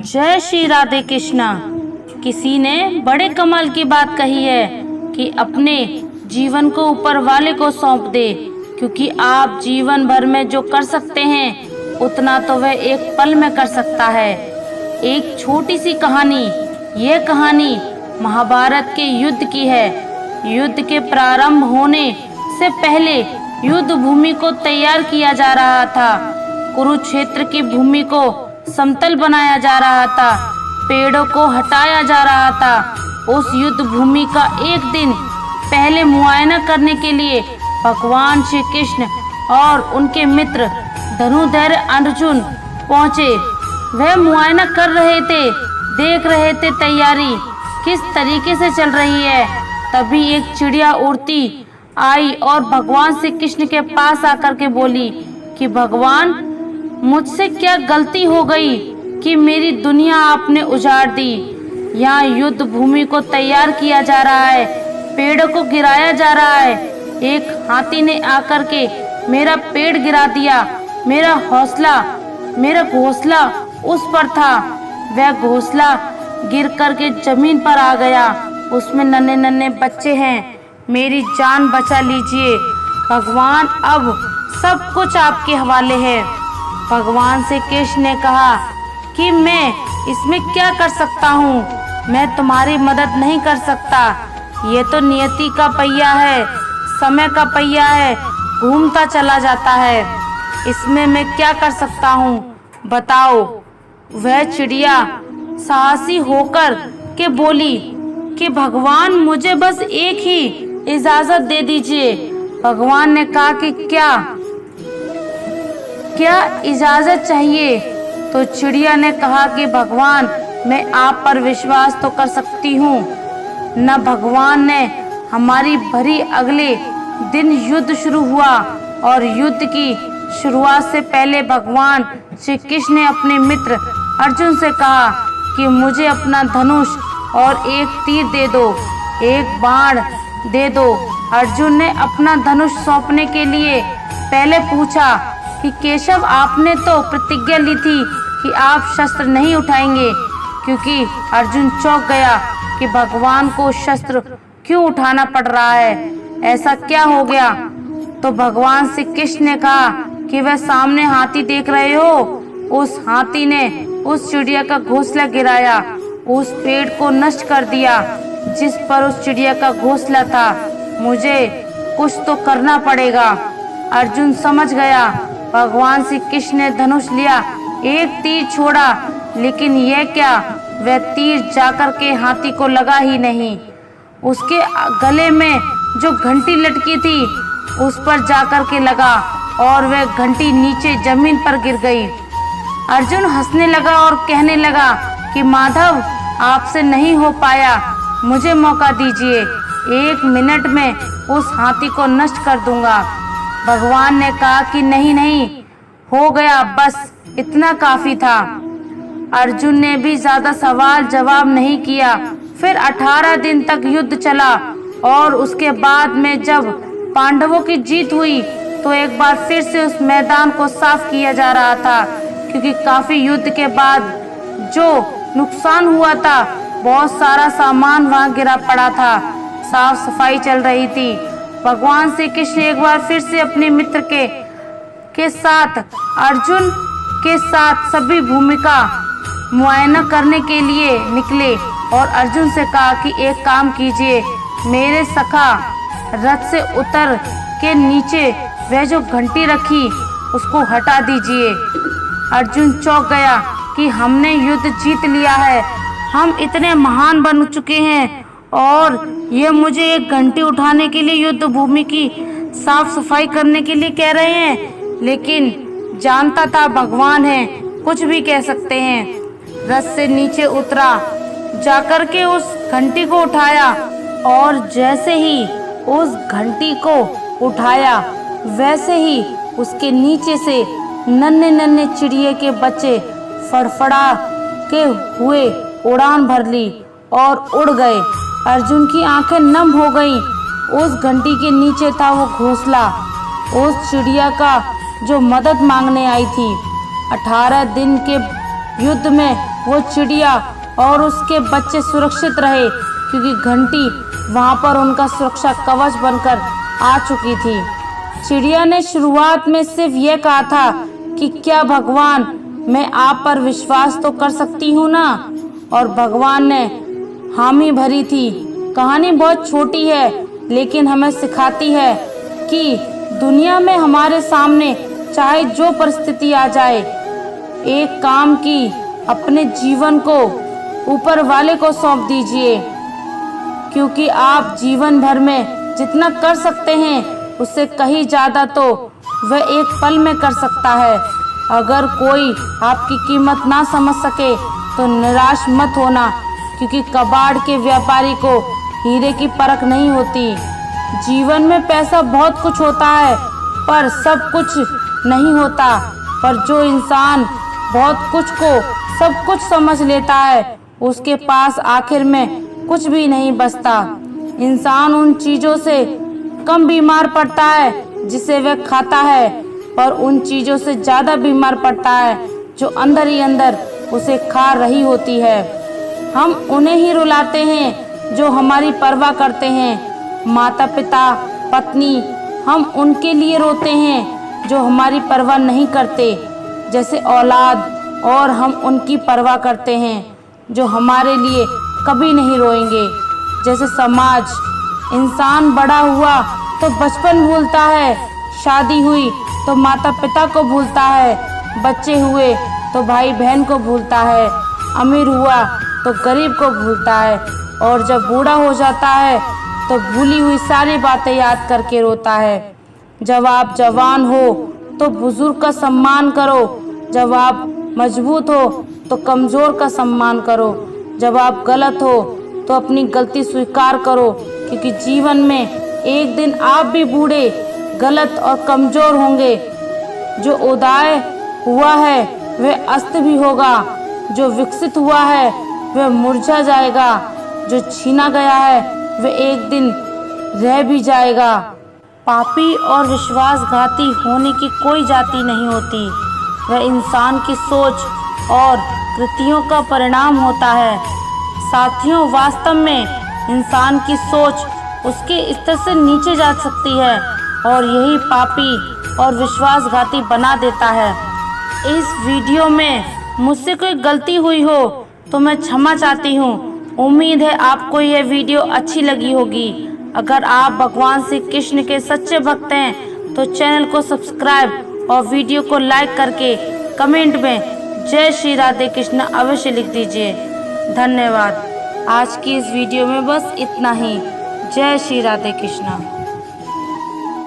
जय श्री राधे कृष्णा। किसी ने बड़े कमाल की बात कही है कि अपने जीवन को ऊपर वाले को सौंप दे, क्योंकि आप जीवन भर में जो कर सकते हैं उतना तो वह एक पल में कर सकता है। एक छोटी सी कहानी। यह कहानी महाभारत के युद्ध की है। युद्ध के प्रारंभ होने से पहले युद्ध भूमि को तैयार किया जा रहा था। कुरुक्षेत्र की भूमि को समतल बनाया जा रहा था, पेड़ों को हटाया जा रहा था। उस युद्ध भूमि का एक दिन पहले मुआयना करने के लिए भगवान श्री कृष्ण और उनके मित्र धनुर्धर अर्जुन पहुँचे। वह मुआयना कर रहे थे, देख रहे थे तैयारी किस तरीके से चल रही है। तभी एक चिड़िया उड़ती आई और भगवान श्री कृष्ण के पास आकर के बोली कि भगवान, मुझसे क्या गलती हो गई कि मेरी दुनिया आपने उजाड़ दी। यहाँ युद्ध भूमि को तैयार किया जा रहा है, पेड़ों को गिराया जा रहा है। एक हाथी ने आकर के मेरा पेड़ गिरा दिया। मेरा घोंसला उस पर था। वह घोंसला गिर करके जमीन पर आ गया। उसमें नन्हे नन्हे बच्चे हैं। मेरी जान बचा लीजिए भगवान, अब सब कुछ आपके हवाले है। भगवान से कृष्ण ने कहा कि मैं इसमें क्या कर सकता हूँ, मैं तुम्हारी मदद नहीं कर सकता। ये तो नियति का पहिया है, समय का पहिया है, घूमता चला जाता है। इसमें मैं क्या कर सकता हूँ, बताओ। वह चिड़िया साहसी होकर के बोली कि भगवान, मुझे बस एक ही इजाजत दे दीजिए। भगवान ने कहा कि क्या इजाजत चाहिए? तो चिड़िया ने कहा कि भगवान, मैं आप पर विश्वास तो कर सकती हूँ न। भगवान ने हमारी भरी अगले दिन युद्ध शुरू हुआ और युद्ध की शुरुआत से पहले भगवान श्री कृष्ण ने अपने मित्र अर्जुन से कहा कि मुझे अपना धनुष और एक तीर दे दो, एक बाण दे दो। अर्जुन ने अपना धनुष सौंपने के लिए पहले पूछा कि केशव, आपने तो प्रतिज्ञा ली थी कि आप शस्त्र नहीं उठाएंगे। क्योंकि अर्जुन चौंक गया कि भगवान को शस्त्र क्यों उठाना पड़ रहा है, ऐसा क्या हो गया। तो भगवान श्री कृष्ण ने कहा कि वह सामने हाथी देख रहे हो, उस हाथी ने उस चिड़िया का घोंसला गिराया, उस पेड़ को नष्ट कर दिया जिस पर उस चिड़िया का घोंसला था। मुझे कुछ तो करना पड़ेगा। अर्जुन समझ गया। भगवान श्री कृष्ण ने धनुष लिया, एक तीर छोड़ा, लेकिन यह क्या, वह तीर जाकर के हाथी को लगा ही नहीं। उसके गले में जो घंटी लटकी थी उस पर जाकर के लगा और वह घंटी नीचे जमीन पर गिर गई। अर्जुन हंसने लगा और कहने लगा कि माधव, आपसे नहीं हो पाया, मुझे मौका दीजिए, 1 मिनट में उस हाथी को नष्ट कर दूंगा। भगवान ने कहा कि नहीं, हो गया, बस इतना काफी था। अर्जुन ने भी ज्यादा सवाल जवाब नहीं किया। फिर 18 दिन तक युद्ध चला और उसके बाद में जब पांडवों की जीत हुई तो एक बार फिर से उस मैदान को साफ किया जा रहा था, क्योंकि काफी युद्ध के बाद जो नुकसान हुआ था, बहुत सारा सामान वहां गिरा पड़ा था। साफ सफाई चल रही थी। भगवान श्री कृष्ण एक बार फिर से अपने मित्र के साथ अर्जुन के साथ सभी भूमि का मुआयना करने के लिए निकले और अर्जुन से कहा कि एक काम कीजिए, मेरे सखा रथ से उतर के नीचे वह जो घंटी रखी उसको हटा दीजिए। अर्जुन चौंक गया कि हमने युद्ध जीत लिया है, हम इतने महान बन चुके हैं और ये मुझे एक घंटी उठाने के लिए युद्ध भूमि की साफ सफाई करने के लिए कह रहे हैं। लेकिन जानता था भगवान है, कुछ भी कह सकते हैं। रथ से नीचे उतरा, जाकर के उस घंटी को उठाया और जैसे ही उस घंटी को उठाया वैसे ही उसके नीचे से नन्हे नन्हे चिड़िए के बच्चे फड़फड़ा के हुए उड़ान भर ली और उड़ गए। अर्जुन की आंखें नम हो गईं। उस घंटी के नीचे था वो घोंसला, उस चिड़िया का जो मदद मांगने आई थी। 18 दिन के युद्ध में वो चिड़िया और उसके बच्चे सुरक्षित रहे, क्योंकि घंटी वहां पर उनका सुरक्षा कवच बनकर आ चुकी थी। चिड़िया ने शुरुआत में सिर्फ यह कहा था कि क्या भगवान, मैं आप पर विश्वास तो कर सकती हूँ ना, और भगवान ने हामी भरी थी। कहानी बहुत छोटी है, लेकिन हमें सिखाती है कि दुनिया में हमारे सामने चाहे जो परिस्थिति आ जाए, एक काम की अपने जीवन को ऊपर वाले को सौंप दीजिए, क्योंकि आप जीवन भर में जितना कर सकते हैं उससे कहीं ज़्यादा तो वह एक पल में कर सकता है। अगर कोई आपकी कीमत ना समझ सके तो निराश मत होना, क्योंकि कबाड़ के व्यापारी को हीरे की परख नहीं होती। जीवन में पैसा बहुत कुछ होता है, पर सब कुछ नहीं होता। पर जो इंसान बहुत कुछ को सब कुछ समझ लेता है, उसके पास आखिर में कुछ भी नहीं बचता। इंसान उन चीज़ों से कम बीमार पड़ता है जिसे वह खाता है, पर उन चीज़ों से ज़्यादा बीमार पड़ता है जो अंदर ही अंदर उसे खा रही होती है। हम उन्हें ही रुलाते हैं जो हमारी परवाह करते हैं। माता पिता, पत्नी, हम उनके लिए रोते हैं जो हमारी परवाह नहीं करते, जैसे औलाद, और हम उनकी परवाह करते हैं जो हमारे लिए कभी नहीं रोएंगे, जैसे समाज। इंसान बड़ा हुआ तो बचपन भूलता है, शादी हुई तो माता पिता को भूलता है, बच्चे हुए तो भाई बहन को भूलता है, अमीर हुआ तो गरीब को भूलता है, और जब बूढ़ा हो जाता है तो भूली हुई सारी बातें याद करके रोता है। जब आप जवान हो तो बुजुर्ग का सम्मान करो, जब आप मजबूत हो तो कमज़ोर का सम्मान करो, जब आप गलत हो तो अपनी गलती स्वीकार करो, क्योंकि जीवन में एक दिन आप भी बूढ़े, गलत और कमज़ोर होंगे। जो उदय हुआ है वह अस्त भी होगा, जो विकसित हुआ है वह मुरझा जाएगा, जो छीना गया है वह एक दिन रह भी जाएगा। पापी और विश्वासघाती होने की कोई जाति नहीं होती, वह इंसान की सोच और कृतियों का परिणाम होता है। साथियों, वास्तव में इंसान की सोच उसके स्तर से नीचे जा सकती है, और यही पापी और विश्वासघाती बना देता है। इस वीडियो में मुझसे कोई गलती हुई हो तो मैं क्षमा चाहती हूँ। उम्मीद है आपको यह वीडियो अच्छी लगी होगी। अगर आप भगवान श्री कृष्ण के सच्चे भक्त हैं तो चैनल को सब्सक्राइब और वीडियो को लाइक करके कमेंट में जय श्री राधे कृष्ण अवश्य लिख दीजिए। धन्यवाद। आज की इस वीडियो में बस इतना ही। जय श्री राधे कृष्ण।